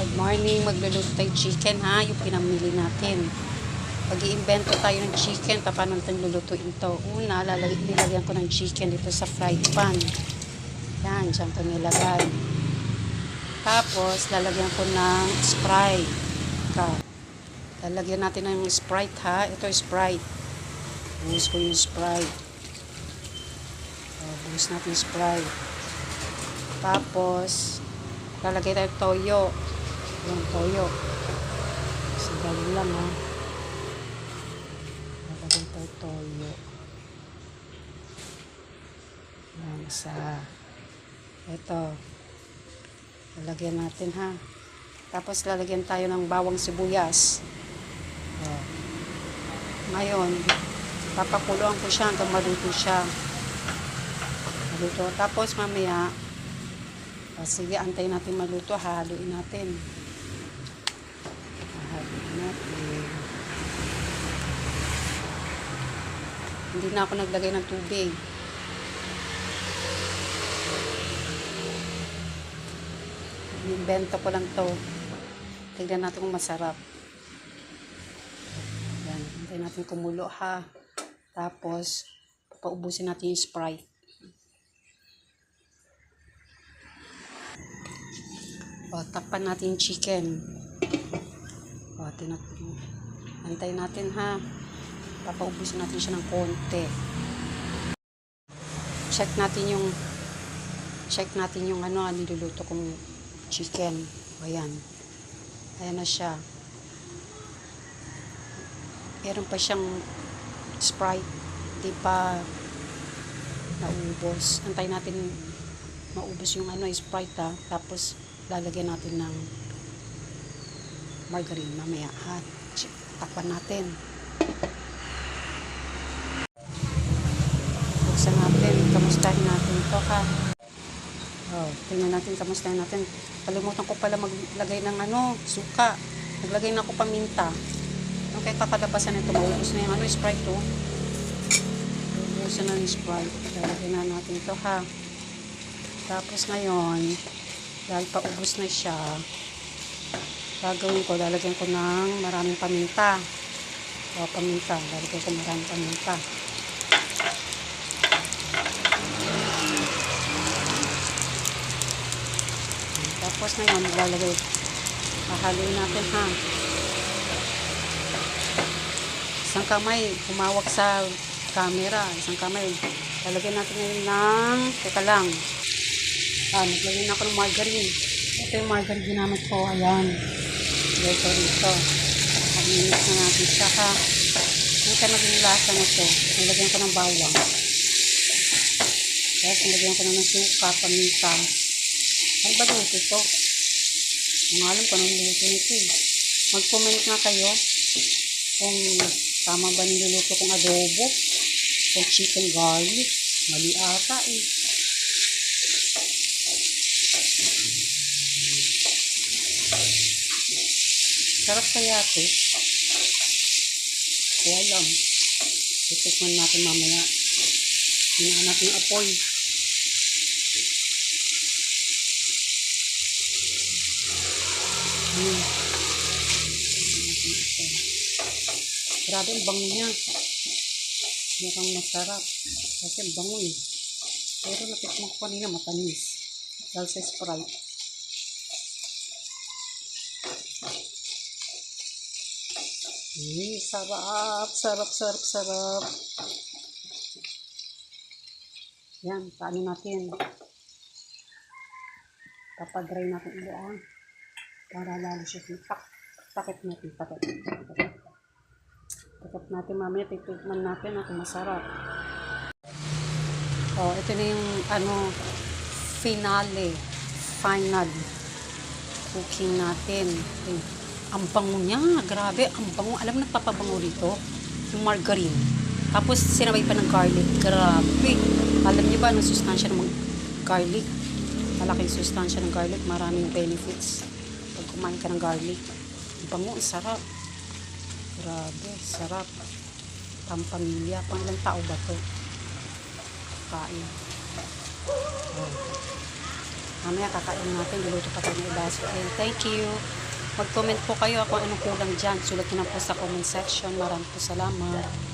Good morning, magluluto tayo chicken ha, yung pinamili natin. Pag-iimbento tayo ng chicken, paano natin lulutuin ito? Una, nilagyan ko ng chicken dito sa fried pan. Yan, dyan ko nilagay. Tapos, lalagyan ko ng Sprite. Lalagyan natin ng Sprite ha. Ito Sprite. Buhos ko yung Sprite. Buhos natin Sprite. Tapos, lalagay tayo toyo. Yung toyo. Sandali lang ha. Lalagay tayo toyo. Yan, isa. Ito. Lalagyan natin ha. Tapos lalagyan tayo ng bawang sibuyas. Ngayon, papakuluan ko siya hanggang maluto siya. Maluto. Tapos mamaya, sige, antayin natin maluto. Haluin natin. Haluin natin. Hindi na ako naglagay ng tubig. Invento ko lang to. Tignan natin kung masarap. Yan. Antayin natin kumulo ha. Tapos, paubusin natin yung Sprite. Takpan natin yung chicken. Antayin natin ha. Papaubusin natin siya ng konti. Check natin yung niluluto kong chicken. Ayan. Ayan na siya. Meron pa siyang Sprite. Hindi pa naubos. Antayin natin maubos yung Sprite ha. Tapos lalagyan natin ng margarine mamaya ha. Takpan natin. Buksan natin. Kamustahin natin ito ha. Tingnan natin. Kamustahin natin. Kalimutan ko pala maglagay ng suka. Naglagay na ako paminta. Okay, kakalabasan ito. Maubos na yung Sprite to. Maubusan na yung Sprite. Lalagyan na natin ito ha. Tapos ngayon, dahil paubos na siya, gagawin ko, lalagyan ko ng maraming paminta. Paminta. Lalagyan ko maraming paminta. Tapos ngayon, hahaluin natin ha. Isang kamay, humawak sa camera. Isang kamay. Lalagyan natin ngayon ng, teka lang. Naglagyan ako ng margarine. Ito yung margarine ginamit ko. Ayan. Ito rito. Pag-init na natin siya ha. Ito naging lasa na ito. Nalagyan ko ng bawang. Tapos nalagyan ko na ng suka, paminta. Ano ba luto ito? Ang alam ko anong luto nito eh. Mag-comment nga kayo kung tama ba niluluto kong adobo o chicken garlic. Mali ata eh. Sarap kaya ito. Kaya alam. Titikman natin mamaya. Hinaan natin yung apoy. Grabe ang bango niya. Mukhang masarap. Kasi ang bango eh. Pero natikman ko kanina matamis. Dahil sa Sprite. Sarap. Sarap. Yan. Paano natin? Papadry natin ilo para lalo siya takip natin. Takip natin mamaya. Titikman natin kung masarap. Ito na yung final cooking natin. Ang bango niya, grabe, ang bango. Alam mo, nagpapabango rito yung margarine. Tapos sinabay pa ng garlic. Grabe. Alam niyo ba anong sustansya ng garlic? Malaking sustansya ng garlic, maraming benefits pag kumain ka ng garlic. Ang bango, ang sarap. Grabe, sarap. Pampamilya. Pang ilang tao ba to? Kain. Mamaya kakain natin, niluto pa tayo ng iba. So, ayun, thank you. Mag-comment po kayo kung anong kulang dyan. Sulat nyo na po sa comment section. Maraming po salamat.